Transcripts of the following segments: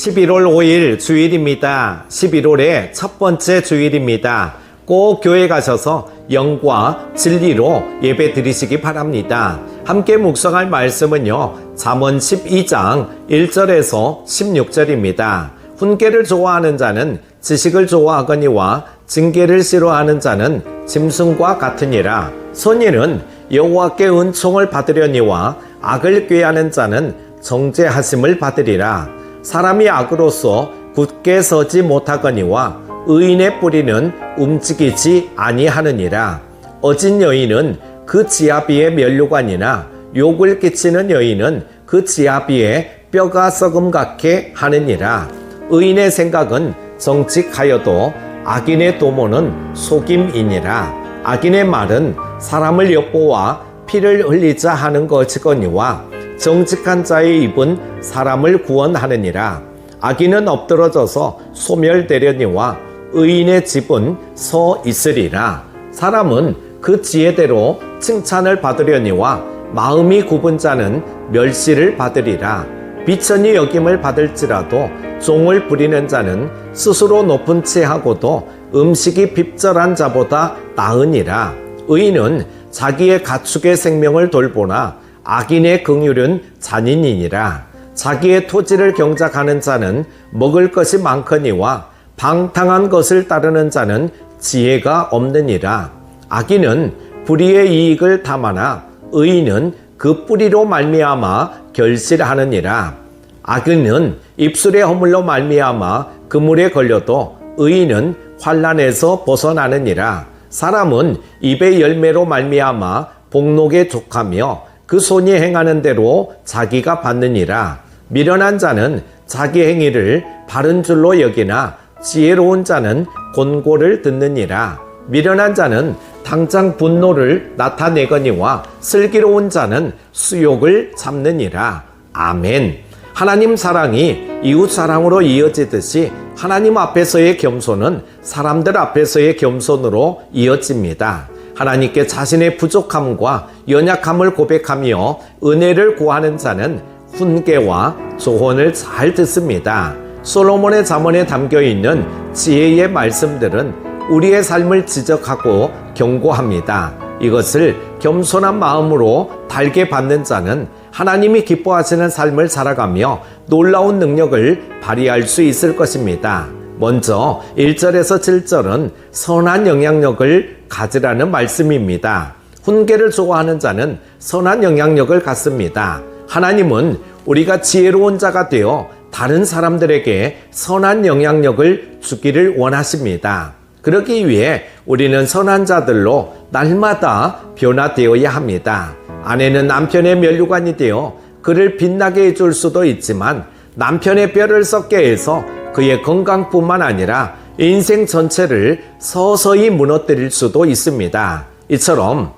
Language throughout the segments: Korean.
11월 5일 주일입니다. 11월의 첫 번째 주일입니다. 꼭 교회 가셔서 영과 진리로 예배 드리시기 바랍니다. 함께 묵상할 말씀은요, 잠언 12장 1절에서 16절입니다. 훈계를 좋아하는 자는 지식을 좋아하거니와 징계를 싫어하는 자는 짐승과 같으니라. 선인은 여호와께 은총을 받으려니와 악을 꾀하는 자는 정죄하심을 받으리라. 사람이 악으로서 굳게 서지 못하거니와 의인의 뿌리는 움직이지 아니하느니라. 어진 여인은 그 지아비의 면류관이나 욕을 끼치는 여인은 그 지아비의 뼈가 썩음 같게 하느니라. 의인의 생각은 정직하여도 악인의 도모는 속임이니라. 악인의 말은 사람을 엿보아 피를 흘리자 하는 것이거니와 정직한 자의 입은 사람을 구원하느니라. 악인은 엎드러져서 소멸되려니와 의인의 집은 서 있으리라. 사람은 그 지혜대로 칭찬을 받으려니와 마음이 굽은 자는 멸시를 받으리라. 비천히 여김을 받을지라도 종을 부리는 자는 스스로 높은 체하고도 음식이 핍절한 자보다 나으니라. 의인은 자기의 가축의 생명을 돌보나 악인의 긍휼은 잔인이니라. 자기의 토지를 경작하는 자는 먹을 것이 많거니와 방탕한 것을 따르는 자는 지혜가 없느니라. 악인은 불의의 이익을 탐하나 의인은 그 뿌리로 말미암아 결실하느니라. 악인은 입술의 허물로 말미암아 그물에 걸려도 의인은 환난에서 벗어나느니라. 사람은 입의 열매로 말미암아 복록에 족하며 그 손이 행하는 대로 자기가 받느니라. 미련한 자는 자기 행위를 바른 줄로 여기나 지혜로운 자는 권고를 듣느니라. 미련한 자는 당장 분노를 나타내거니와 슬기로운 자는 수욕을 참느니라. 아멘. 하나님 사랑이 이웃 사랑으로 이어지듯이 하나님 앞에서의 겸손은 사람들 앞에서의 겸손으로 이어집니다. 하나님께 자신의 부족함과 연약함을 고백하며 은혜를 구하는 자는 훈계와 조언을 잘 듣습니다. 솔로몬의 잠언에 담겨있는 지혜의 말씀들은 우리의 삶을 지적하고 경고합니다. 이것을 겸손한 마음으로 달게 받는 자는 하나님이 기뻐하시는 삶을 살아가며 놀라운 능력을 발휘할 수 있을 것입니다. 먼저 1절에서 7절은 선한 영향력을 가지라는 말씀입니다. 훈계를 좋아하는 자는 선한 영향력을 갖습니다. 하나님은 우리가 지혜로운 자가 되어 다른 사람들에게 선한 영향력을 주기를 원하십니다. 그러기 위해 우리는 선한 자들로 날마다 변화되어야 합니다. 아내는 남편의 면류관이 되어 그를 빛나게 해줄 수도 있지만 남편의 뼈를 썩게 해서 그의 건강뿐만 아니라 인생 전체를 서서히 무너뜨릴 수도 있습니다. 이처럼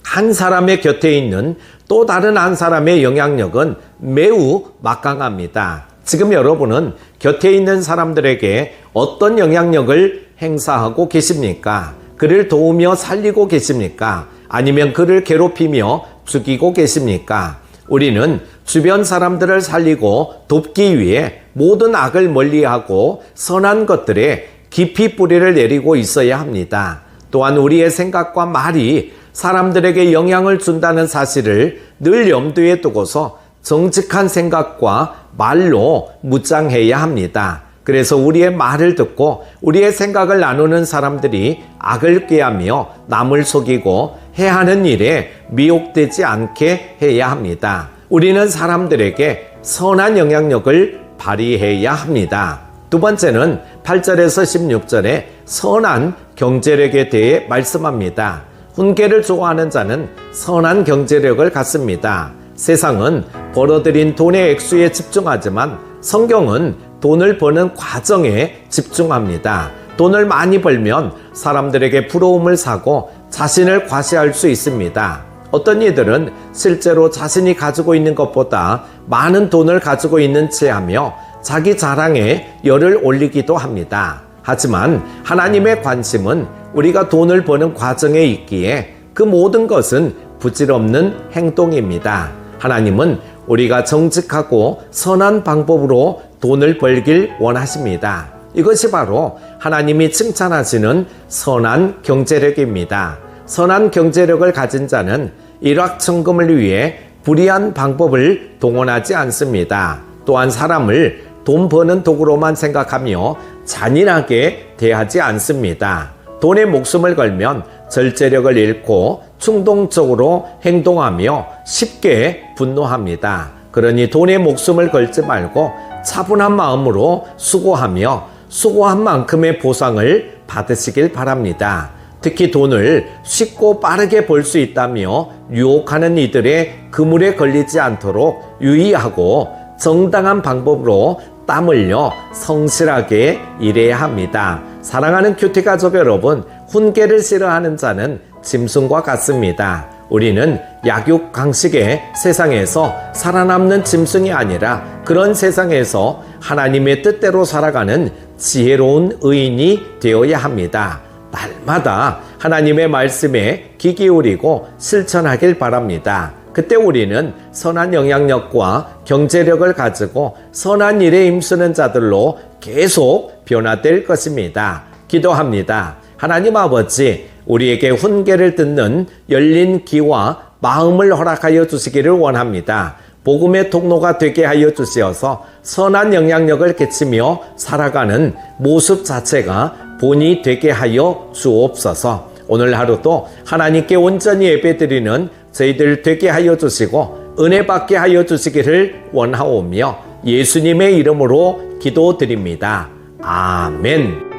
한 사람의 곁에 있는 또 다른 한 사람의 영향력은 매우 막강합니다. 지금 여러분은 곁에 있는 사람들에게 어떤 영향력을 행사하고 계십니까? 그를 도우며 살리고 계십니까? 아니면 그를 괴롭히며 죽이고 계십니까? 우리는 주변 사람들을 살리고 돕기 위해 모든 악을 멀리하고 선한 것들에 깊이 뿌리를 내리고 있어야 합니다. 또한 우리의 생각과 말이 사람들에게 영향을 준다는 사실을 늘 염두에 두고서 정직한 생각과 말로 무장해야 합니다. 그래서 우리의 말을 듣고 우리의 생각을 나누는 사람들이 악을 꾀하며 남을 속이고 해하는 일에 미혹되지 않게 해야 합니다. 우리는 사람들에게 선한 영향력을 발휘해야 합니다. 두 번째는 8절에서 16절에 선한 경제력에 대해 말씀합니다. 훈계를 좋아하는 자는 선한 경제력을 갖습니다. 세상은 벌어들인 돈의 액수에 집중하지만 성경은 돈을 버는 과정에 집중합니다. 돈을 많이 벌면 사람들에게 부러움을 사고 자신을 과시할 수 있습니다. 어떤 이들은 실제로 자신이 가지고 있는 것보다 많은 돈을 가지고 있는 채 하며 자기 자랑에 열을 올리기도 합니다. 하지만 하나님의 관심은 우리가 돈을 버는 과정에 있기에 그 모든 것은 부질없는 행동입니다. 하나님은 우리가 정직하고 선한 방법으로 돈을 벌길 원하십니다. 이것이 바로 하나님이 칭찬하시는 선한 경제력입니다. 선한 경제력을 가진 자는 일확천금을 위해 불의한 방법을 동원하지 않습니다. 또한 사람을 돈 버는 도구로만 생각하며 잔인하게 대하지 않습니다. 돈에 목숨을 걸면 절제력을 잃고 충동적으로 행동하며 쉽게 분노합니다. 그러니 돈에 목숨을 걸지 말고 차분한 마음으로 수고하며 수고한 만큼의 보상을 받으시길 바랍니다. 특히 돈을 쉽고 빠르게 벌 수 있다며 유혹하는 이들의 그물에 걸리지 않도록 유의하고 정당한 방법으로 땀 흘려 성실하게 일해야 합니다. 사랑하는 큐티 가족 여러분, 훈계를 싫어하는 자는 짐승과 같습니다. 우리는 약육강식의 세상에서 살아남는 짐승이 아니라 그런 세상에서 하나님의 뜻대로 살아가는 지혜로운 의인이 되어야 합니다. 날마다 하나님의 말씀에 귀 기울이고 실천하길 바랍니다. 그때 우리는 선한 영향력과 경제력을 가지고 선한 일에 힘쓰는 자들로 계속 변화될 것입니다. 기도합니다. 하나님 아버지, 우리에게 훈계를 듣는 열린 귀와 마음을 허락하여 주시기를 원합니다. 복음의 통로가 되게 하여 주시어서 선한 영향력을 끼치며 살아가는 모습 자체가 본이 되게 하여 주옵소서. 오늘 하루도 하나님께 온전히 예배드리는 저희들 되게 하여 주시고 은혜 받게 하여 주시기를 원하오며 예수님의 이름으로 기도드립니다. 아멘.